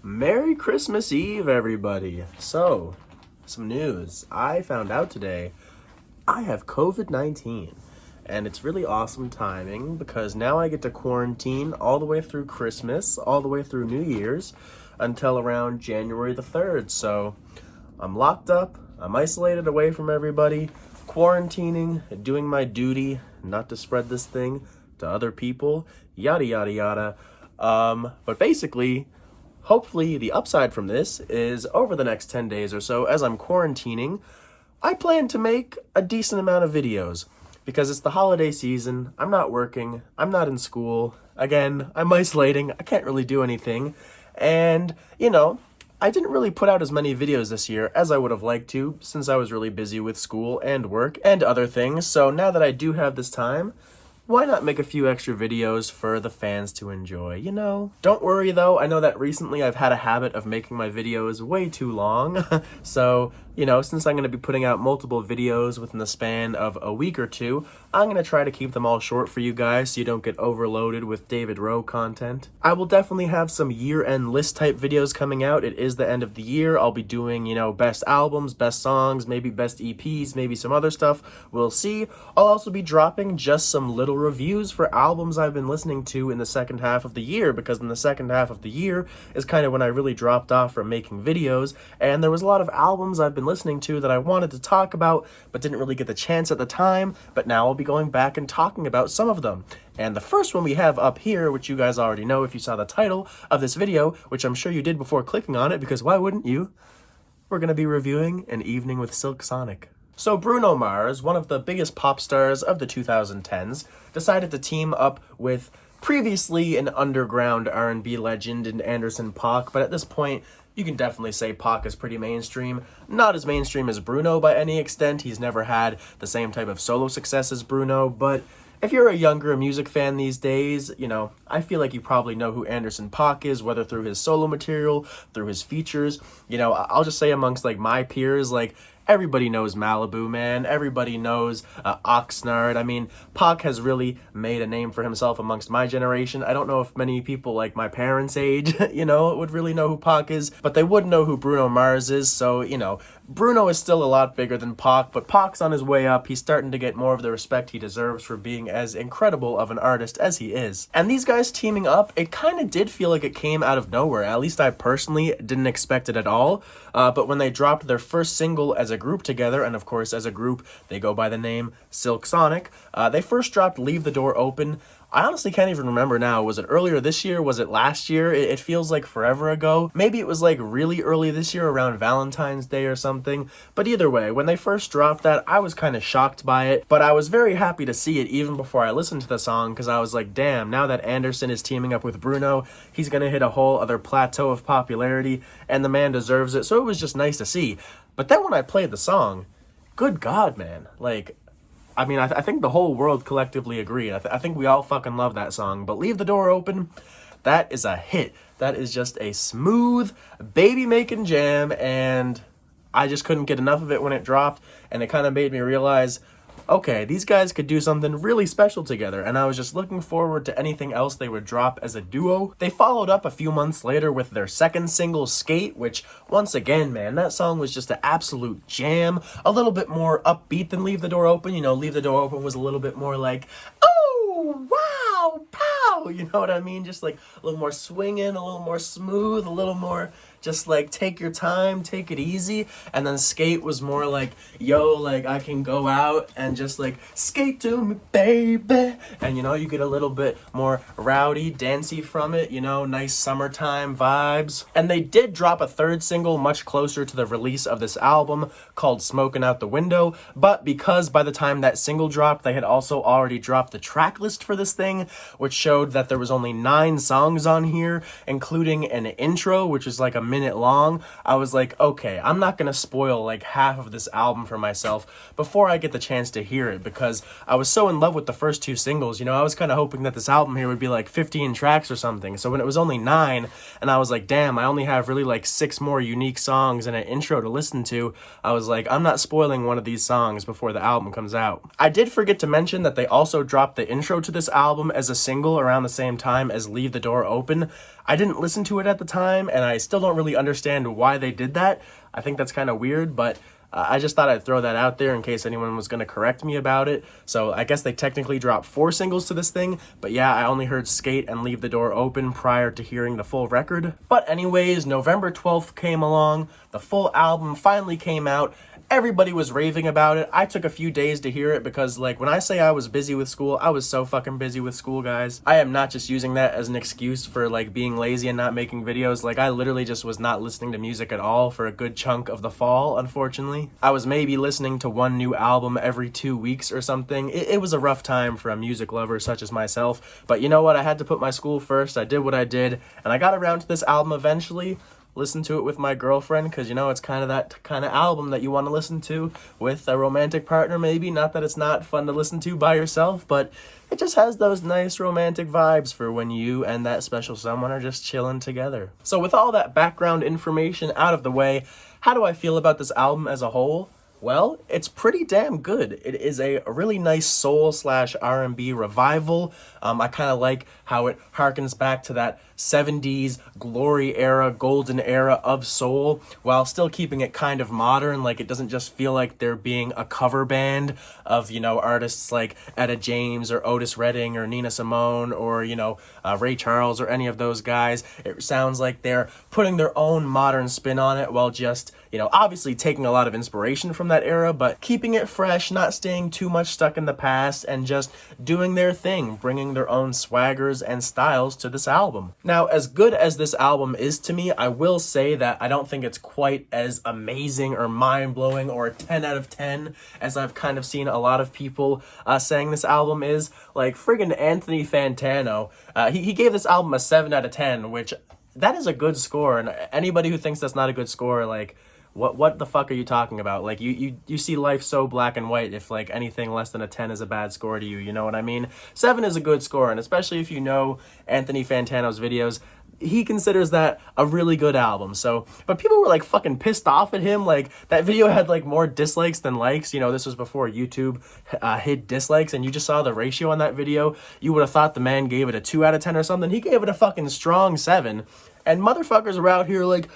Merry Christmas Eve, everybody. So, some news. I found out today I have COVID-19, and it's really awesome timing because now I get to quarantine all the way through Christmas, all the way through New Year's, until around January the 3rd. So, I'm locked up, I'm isolated away from everybody, quarantining, doing my duty not to spread this thing to other people, yada yada yada. But basically, hopefully the upside from this is over the next 10 days or so, as I'm quarantining, I plan to make a decent amount of videos because it's the holiday season. I'm not working. I'm not in school. Again, I'm isolating. I can't really do anything. And, I didn't really put out as many videos this year as I would have liked to since I was really busy with school and work and other things. So now that I do have this time, why not make a few extra videos for the fans to enjoy, Don't worry though, I know that recently I've had a habit of making my videos way too long. So, since I'm going to be putting out multiple videos within the span of a week or two, I'm going to try to keep them all short for you guys so you don't get overloaded with David Rowe content. I will definitely have some year-end list type videos coming out. It is the end of the year. I'll be doing, best albums, best songs, maybe best EPs, maybe some other stuff. We'll see. I'll also be dropping just some little reviews for albums I've been listening to in the second half of the year, because in the second half of the year is kind of when I really dropped off from making videos, and there was a lot of albums I've been listening to that I wanted to talk about but didn't really get the chance at the time, but now I'll be going back and talking about some of them. And the first one we have up here, which you guys already know if you saw the title of this video, which I'm sure you did before clicking on it, because why wouldn't you? We're going to be reviewing An Evening with Silk Sonic. So Bruno Mars, one of the biggest pop stars of the 2010s, decided to team up with previously an underground R&B legend in Anderson .Paak, but at this point, you can definitely say Paak is pretty mainstream. Not as mainstream as Bruno by any extent. He's never had the same type of solo success as Bruno, but if you're a younger music fan these days, I feel like you probably know who Anderson .Paak is, whether through his solo material, through his features. I'll just say amongst my peers, everybody knows Malibu, man. Everybody knows Oxnard. I mean, Paak has really made a name for himself amongst my generation. I don't know if many people my parents' age, would really know who Paak is, but they would know who Bruno Mars is. So, Bruno is still a lot bigger than Paak, but Paak's on his way up. He's starting to get more of the respect he deserves for being as incredible of an artist as he is. And these guys teaming up, it kind of did feel like it came out of nowhere. At least I personally didn't expect it at all. But when they dropped their first single as a group together, and of course as a group they go by the name Silk Sonic, they first dropped Leave the Door Open. I honestly can't even remember now. Was it earlier this year? Was it last year? It feels like forever ago. Maybe it was really early this year around Valentine's Day or something. But either way, when they first dropped that, I was kind of shocked by it. But I was very happy to see it even before I listened to the song, because I was like, damn, now that Anderson is teaming up with Bruno, he's going to hit a whole other plateau of popularity, and the man deserves it. So it was just nice to see. But then when I played the song, good God, man. I think the whole world collectively agreed. I think we all fucking love that song. But Leave the Door Open, that is a hit. That is just a smooth, baby-making jam, and I just couldn't get enough of it when it dropped, and it kind of made me realize, okay, these guys could do something really special together, and I was just looking forward to anything else they would drop as a duo. They followed up a few months later with their second single, Skate, which, once again, man, that song was just an absolute jam. A little bit more upbeat than Leave the Door Open. Leave the Door Open was a little bit more oh, wow, pow, you know what I mean? Just a little more swinging, a little more smooth, a little more just take your time, take it easy. And then Skate was more yo, I can go out and just skate to me, baby. And you get a little bit more rowdy, dancey from it, nice summertime vibes. And they did drop a third single much closer to the release of this album called Smoking Out the Window, but because by the time that single dropped, they had also already dropped the track list for this thing, which showed that there was only 9 songs on here, including an intro, which is a minute long. I was like, okay, I'm not gonna spoil half of this album for myself before I get the chance to hear it, because I was so in love with the first 2 singles. I was kind of hoping that this album here would be 15 tracks or something. So when it was only 9, and I was like, damn, I only have really 6 more unique songs and an intro to listen to, I was like, I'm not spoiling one of these songs before the album comes out. I did forget to mention that they also dropped the intro to this album as a single around around the same time as Leave the Door Open. I didn't listen to it at the time, and I still don't really understand why they did that. I think that's kind of weird, but I just thought I'd throw that out there in case anyone was going to correct me about it. So I guess they technically dropped 4 singles to this thing, but yeah, I only heard Skate and Leave the Door Open prior to hearing the full record. But anyways, November 12th came along, the full album finally came out. Everybody was raving about it. I took a few days to hear it because, like, when I say I was busy with school, I was so fucking busy with school, guys. I am not just using that as an excuse for, like, being lazy and not making videos. Like, I literally just was not listening to music at all for a good chunk of the fall, unfortunately. I was maybe listening to one new album every 2 weeks or something. It was a rough time for a music lover such as myself. But you know what? I had to put my school first. I did what I did, and I got around to this album eventually. Listen to it with my girlfriend because, you know, it's kind of that kind of album that you want to listen to with a romantic partner, maybe. Not that it's not fun to listen to by yourself, but it just has those nice romantic vibes for when you and that special someone are just chilling together. So with all that background information out of the way, how do I feel about this album as a whole? Well, it's pretty damn good. It is a really nice soul/R&B revival. I kind of like how it harkens back to that 70s glory era, golden era of soul, while still keeping it kind of modern. Like, it doesn't just feel like they're being a cover band of, you know, artists like Etta James or Otis Redding or Nina Simone or, you know, Ray Charles or any of those guys. It sounds like they're putting their own modern spin on it while just, you know, obviously taking a lot of inspiration from that era, but keeping it fresh, not staying too much stuck in the past, and just doing their thing, bringing their own swaggers and styles to this album. Now, as good as this album is to me, I will say that I don't think it's quite as amazing or mind-blowing or a 10 out of 10 as I've kind of seen a lot of people saying this album is. Like, friggin' Anthony Fantano, he gave this album a 7 out of 10, which that is a good score, and anybody who thinks that's not a good score, like, what the fuck are you talking about? Like, you see life so black and white if, like, anything less than a 10 is a bad score to you, you know what I mean? 7 is a good score, and especially if you know Anthony Fantano's videos, he considers that a really good album. So, but people were, like, fucking pissed off at him. Like, that video had, like, more dislikes than likes. You know, this was before YouTube hid dislikes, and you just saw the ratio on that video. You would have thought the man gave it a 2 out of 10 or something. He gave it a fucking strong 7. And motherfuckers were out here like,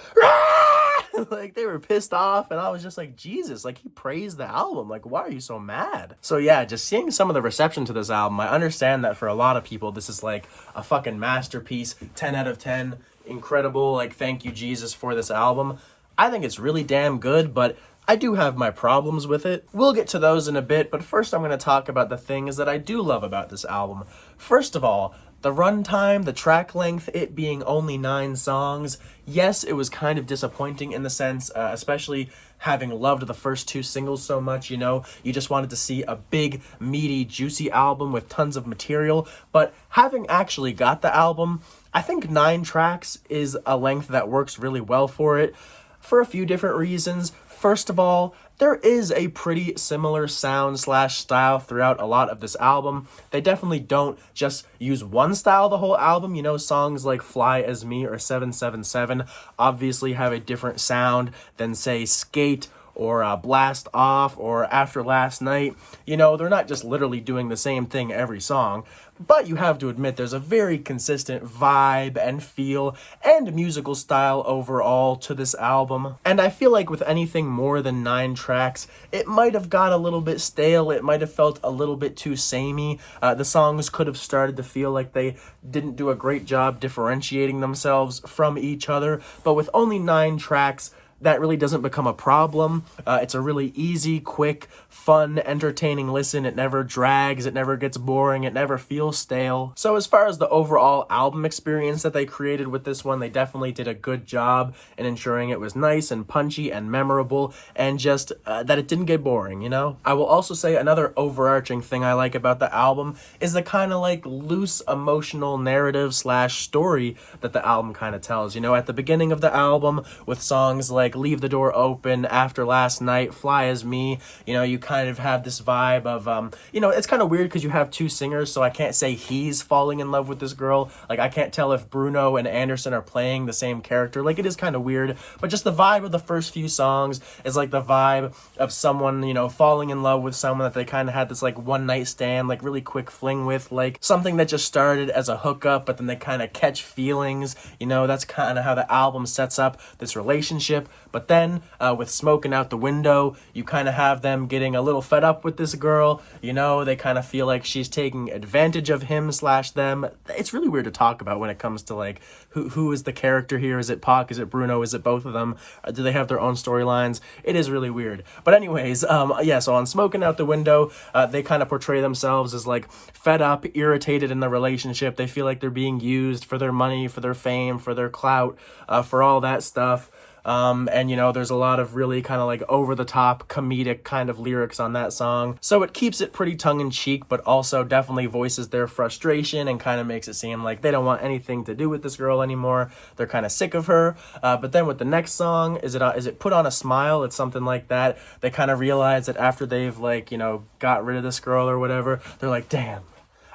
like, they were pissed off, and I was just like, Jesus, like, he praised the album. Like, why are you so mad? So yeah, just seeing some of the reception to this album, I understand that for a lot of people, this is like a fucking masterpiece, 10 out of 10, incredible, like, thank you, Jesus, for this album. I think it's really damn good, but I do have my problems with it. We'll get to those in a bit, but first I'm going to talk about the things that I do love about this album. First of all, the runtime, the track length, it being only 9 songs. Yes, it was kind of disappointing in the sense, especially having loved the first 2 singles so much, you know, you just wanted to see a big, meaty, juicy album with tons of material. But having actually got the album, I think 9 tracks is a length that works really well for it for a few different reasons. First of all, there is a pretty similar sound/style throughout a lot of this album. They definitely don't just use one style the whole album. You know, songs like Fly As Me or 777 obviously have a different sound than, say, Skate or Blast Off or After Last Night. You know, they're not just literally doing the same thing every song. But you have to admit there's a very consistent vibe and feel and musical style overall to this album. And I feel like with anything more than 9 tracks, it might have got a little bit stale. It might have felt a little bit too samey. The songs could have started to feel like they didn't do a great job differentiating themselves from each other. But with only 9 tracks, that really doesn't become a problem. It's a really easy, quick, fun, entertaining listen. It never drags, it never gets boring, it never feels stale. So as far as the overall album experience that they created with this one, they definitely did a good job in ensuring it was nice and punchy and memorable, and just that it didn't get boring, you know? I will also say another overarching thing I like about the album is the kind of like loose emotional narrative/story that the album kind of tells. You know, at the beginning of the album with songs like like leave the door open after last night, fly as me. You know, you kind of have this vibe of, you know, it's kind of weird because you have two singers, so I can't say he's falling in love with this girl. Like, I can't tell if Bruno and Anderson are playing the same character. Like, it is kind of weird, but just the vibe of the first few songs is like the vibe of someone, you know, falling in love with someone that they kind of had this like one night stand, like really quick fling with, like something that just started as a hookup, but then they kind of catch feelings. You know, that's kind of how the album sets up this relationship. But then with Smoking Out the Window, you kind of have them getting a little fed up with this girl. You know, they kind of feel like she's taking advantage of him / them. It's really weird to talk about when it comes to like who is the character here. Is it Pac? Is it Bruno? Is it both of them? Do they have their own storylines? It is really weird. But anyways, yeah, so on Smoking Out the Window, they kind of portray themselves as like fed up, irritated in the relationship. They feel like they're being used for their money, for their fame, for their clout, for all that stuff. And you know, there's a lot of really kind of like over the top comedic kind of lyrics on that song. So it keeps it pretty tongue in cheek, but also definitely voices their frustration and kind of makes it seem like they don't want anything to do with this girl anymore. They're kind of sick of her. But then with the next song, is it Put on a Smile? It's something like that. They kind of realize that after they've like, you know, got rid of this girl or whatever, they're like, damn,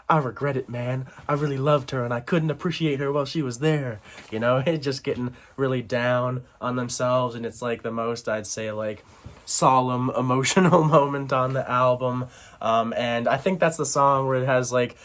I regret it, man. I really loved her and I couldn't appreciate her while she was there. You know, it's just getting really down on themselves, and it's like the most, I'd say, like solemn, emotional moment on the album. And I think that's the song where it has like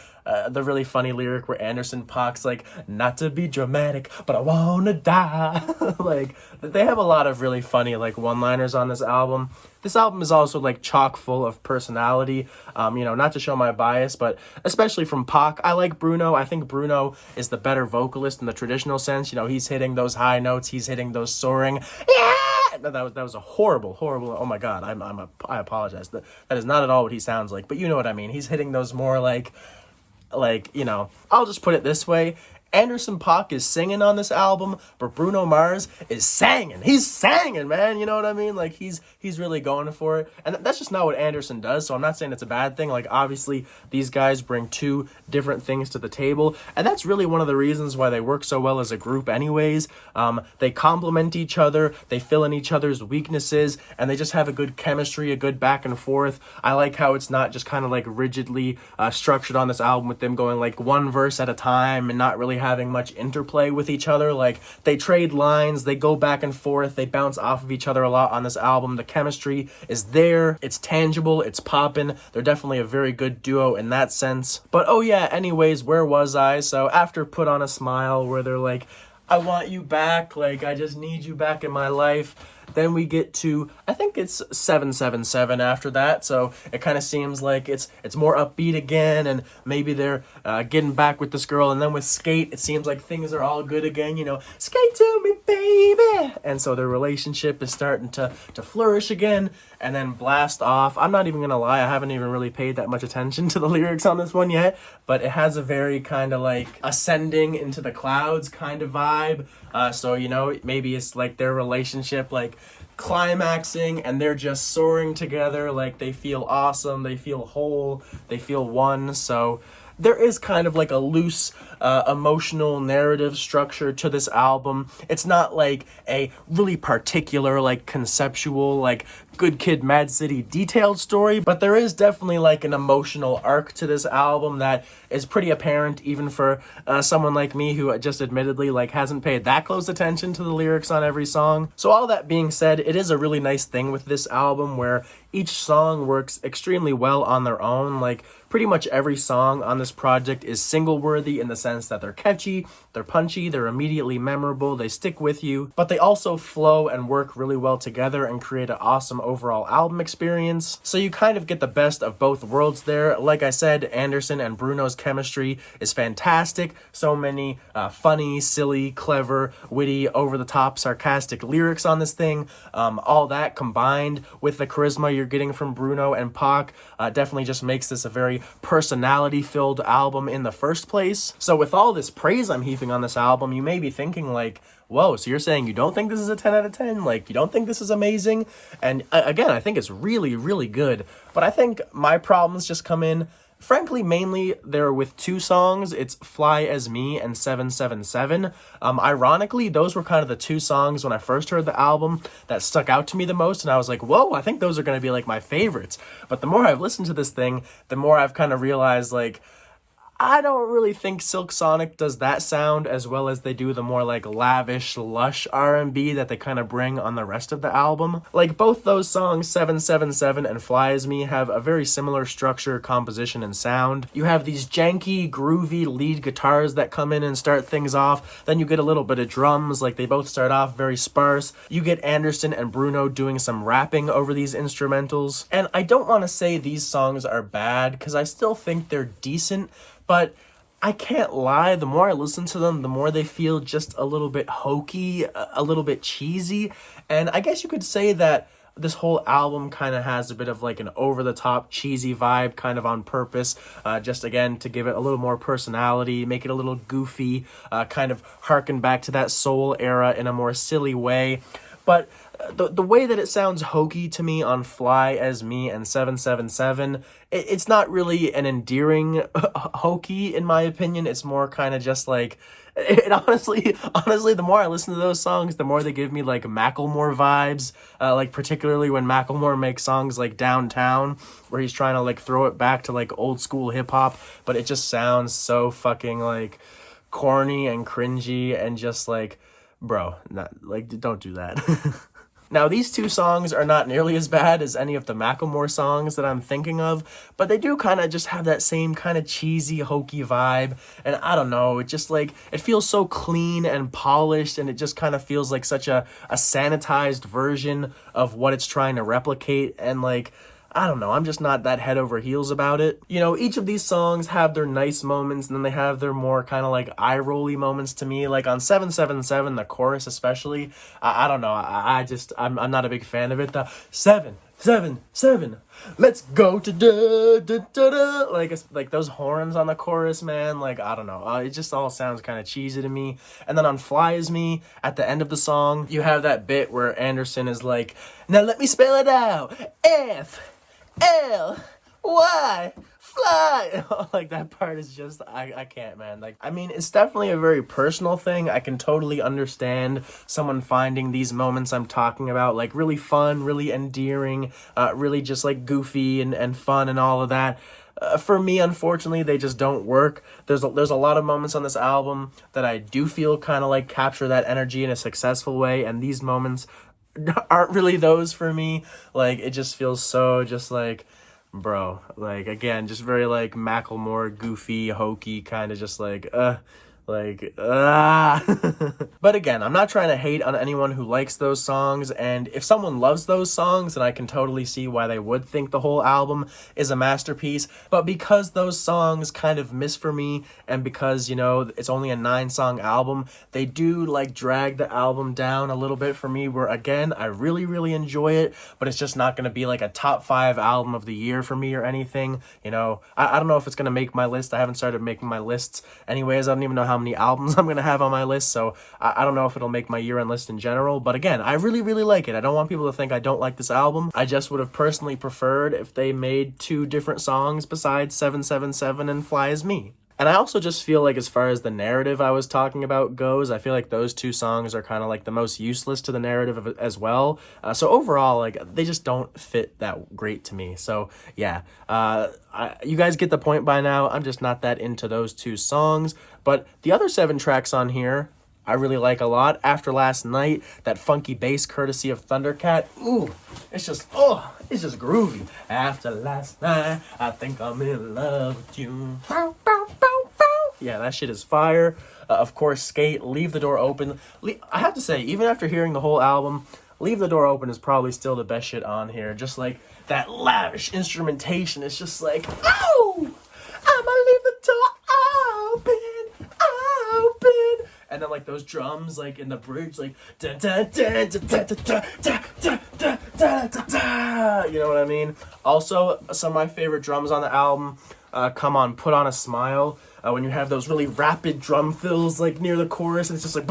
the really funny lyric where Anderson Paak's like, not to be dramatic, but I wanna die. Like, they have a lot of really funny like one-liners on this album. This album is also like chock full of personality. You know, not to show my bias, but especially from Pac. I like Bruno. I think Bruno is the better vocalist in the traditional sense. You know, he's hitting those high notes. He's hitting those soaring. Yeah! That was a horrible. Oh my God. I apologize. That is not at all what he sounds like. But you know what I mean. He's hitting those more like, you know, I'll just put it this way. Anderson .Paak is singing on this album, but Bruno Mars is singing. He's singing, man. You know what I mean? Like, he's really going for it. And that's just not what Anderson does, so I'm not saying it's a bad thing. Like, obviously, these guys bring two different things to the table, and that's really one of the reasons why they work so well as a group anyways. They complement each other, they fill in each other's weaknesses, and they just have a good chemistry, a good back and forth. I like how it's not just kind of like rigidly structured on this album with them going like one verse at a time and not really having much interplay with each other. Like, they trade lines, they go back and forth, they bounce off of each other a lot on this album. The chemistry is there, it's tangible, it's poppin'. They're definitely a very good duo in that sense. But oh yeah, anyways, where was I? So after Put on a Smile, where they're like, I want you back, like, I just need you back in my life. Then we get to, I think it's 777 after that, so it kind of seems like it's more upbeat again, and maybe they're getting back with this girl. And then with Skate, it seems like things are all good again, you know, skate to me, baby. And so their relationship is starting to flourish again. And then Blast Off, I'm not even gonna lie, I haven't even really paid that much attention to the lyrics on this one yet, but it has a very kind of like ascending into the clouds kind of vibe. So, you know, maybe it's like their relationship like climaxing and they're just soaring together, like they feel awesome, they feel whole, they feel one. So there is kind of like a loose emotional narrative structure to this album. It's not like a really particular, like conceptual, like Good Kid, Mad City detailed story, but there is definitely like an emotional arc to this album that is pretty apparent even for someone like me who just admittedly like hasn't paid that close attention to the lyrics on every song. So all that being said, it is a really nice thing with this album where each song works extremely well on their own. Like, pretty much every song on this project is single worthy in the sense that they're catchy, they're punchy, they're immediately memorable, they stick with you, but they also flow and work really well together and create an awesome overall album experience. So you kind of get the best of both worlds there. Like I said, Anderson and Bruno's chemistry is fantastic. So many funny, silly, clever, witty, over-the-top, sarcastic lyrics on this thing. All that combined with the charisma you're getting from Bruno and Pac definitely just makes this a very personality-filled album in the first place. So with all this praise I'm heaping on this album, you may be thinking like, whoa, so you're saying you don't think this is a 10 out of 10? Like, you don't think this is amazing? And again, I think it's really, really good. But I think my problems just come in Frankly, mainly they're with two songs. It's Fly As Me and 777. Ironically, those were kind of the two songs when I first heard the album that stuck out to me the most, and I was like, whoa, I think those are going to be like my favorites. But the more I've listened to this thing, the more I've kind of realized, like, I don't really think Silk Sonic does that sound as well as they do the more like lavish, lush R&B that they kind of bring on the rest of the album. Like both those songs, 777 and Fly As Me, have a very similar structure, composition, and sound. You have these janky, groovy lead guitars that come in and start things off. Then you get a little bit of drums, like they both start off very sparse. You get Anderson and Bruno doing some rapping over these instrumentals. And I don't want to say these songs are bad, because I still think they're decent, but I can't lie, the more I listen to them, the more they feel just a little bit hokey, a little bit cheesy. And I guess you could say that this whole album kind of has a bit of like an over-the-top cheesy vibe, kind of on purpose, just again to give it a little more personality, make it a little goofy, kind of harken back to that soul era in a more silly way. But the way that it sounds hokey to me on Fly As Me and 777, it's not really an endearing hokey, in my opinion. It's more kind of just like, it honestly, the more I listen to those songs, the more they give me like Macklemore vibes, like particularly when Macklemore makes songs like Downtown, where he's trying to like throw it back to like old school hip hop, but it just sounds so fucking like corny and cringy and just like, bro, don't do that. Now, these two songs are not nearly as bad as any of the Macklemore songs that I'm thinking of, but they do kind of just have that same kind of cheesy, hokey vibe, and I don't know, it just like, it feels so clean and polished, and it just kind of feels like such a sanitized version of what it's trying to replicate, and like, I don't know, I'm just not that head over heels about it. You know, each of these songs have their nice moments, and then they have their more kind of like eye-rolly moments to me. Like on 777, the chorus especially, I don't know, I'm not a big fan of it. The 777, let's go to da da da da. Like those horns on the chorus, man. Like, I don't know. It just all sounds kind of cheesy to me. And then on Fly As Me, at the end of the song, you have that bit where Anderson is like, now let me spell it out. F-L-Y, fly. Like, that part is just, I can't, man. Like, I mean, it's definitely a very personal thing. I can totally understand someone finding these moments I'm talking about, like, really fun, really endearing, really just, like, goofy and fun and all of that. For me, unfortunately, they just don't work. There's a lot of moments on this album that I do feel kind of, like, capture that energy in a successful way, and these moments aren't really those for me. Like, it just feels so just like, bro, like, again, just very like Macklemore, goofy, hokey, kind of just like, But again, I'm not trying to hate on anyone who likes those songs, and if someone loves those songs, then I can totally see why they would think the whole album is a masterpiece. But because those songs kind of miss for me, and because, you know, it's only a 9-song album, they do like drag the album down a little bit for me, where again, I really, really enjoy it, but it's just not going to be like a top 5 album of the year for me or anything. You know, I don't know if it's going to make my list. I haven't started making my lists anyways. I don't even know how many albums I'm going to have on my list, so I don't know if it'll make my year-end list in general, but again, I really, really like it. I don't want people to think I don't like this album. I just would have personally preferred if they made 2 different songs besides 777 and Fly As Me. And I also just feel like as far as the narrative I was talking about goes, I feel like those 2 songs are kind of like the most useless to the narrative as well. So overall, like, they just don't fit that great to me. So yeah, you guys get the point by now. I'm just not that into those 2 songs. But the other 7 tracks on here, I really like a lot. After Last Night, that funky bass courtesy of Thundercat. Ooh, it's just groovy. After last night, I think I'm in love with you. Yeah, that shit is fire. Of course, Skate, Leave the Door Open. I have to say, even after hearing the whole album, Leave the Door Open is probably still the best shit on here. Just like that lavish instrumentation. It's just like, oh, I'ma leave the door open. And then like those drums, like in the bridge, like da da da da da da da da da da da. You know what I mean? Also, some of my favorite drums on the album come on Put On a Smile. When you have those really rapid drum fills like near the chorus, and it's just like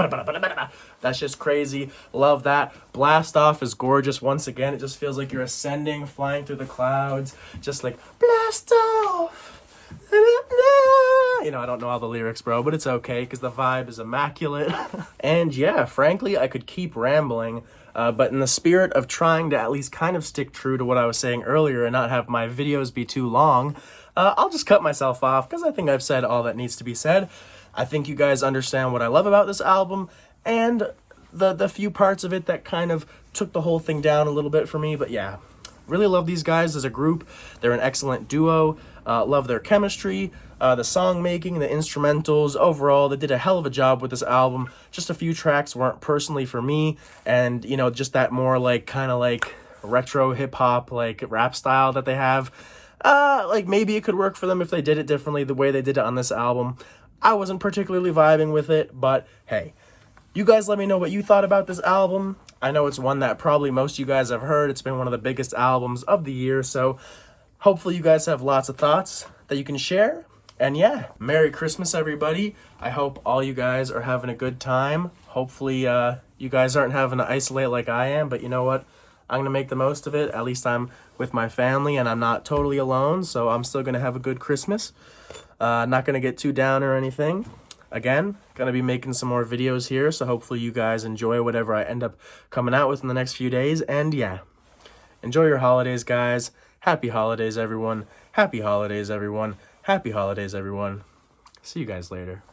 that's just crazy. Love that. Blast Off is gorgeous. Once again, it just feels like you're ascending, flying through the clouds, just like blast off. You know, I don't know all the lyrics, bro, but it's okay because the vibe is immaculate. And yeah, frankly, I could keep rambling, but in the spirit of trying to at least kind of stick true to what I was saying earlier and not have my videos be too long, I'll just cut myself off because I think I've said all that needs to be said. I think you guys understand what I love about this album and the few parts of it that kind of took the whole thing down a little bit for me, but yeah. Really love these guys as a group. They're an excellent duo. Love their chemistry, the song making, the instrumentals. Overall, they did a hell of a job with this album. Just a few tracks weren't personally for me, and you know, just that more like kind of like retro hip hop like rap style that they have. Like maybe it could work for them if they did it differently the way they did it on this album. I wasn't particularly vibing with it, but hey, you guys let me know what you thought about this album. I know it's one that probably most of you guys have heard. It's been one of the biggest albums of the year, so hopefully you guys have lots of thoughts that you can share. And yeah, Merry Christmas, everybody. I hope all you guys are having a good time. Hopefully you guys aren't having to isolate like I am, but you know what? I'm going to make the most of it. At least I'm with my family and I'm not totally alone, so I'm still going to have a good Christmas. Not going to get too down or anything. Again, going to be making some more videos here, so hopefully you guys enjoy whatever I end up coming out with in the next few days. And yeah, enjoy your holidays, guys. Happy holidays, everyone. Happy holidays, everyone. Happy holidays, everyone. See you guys later.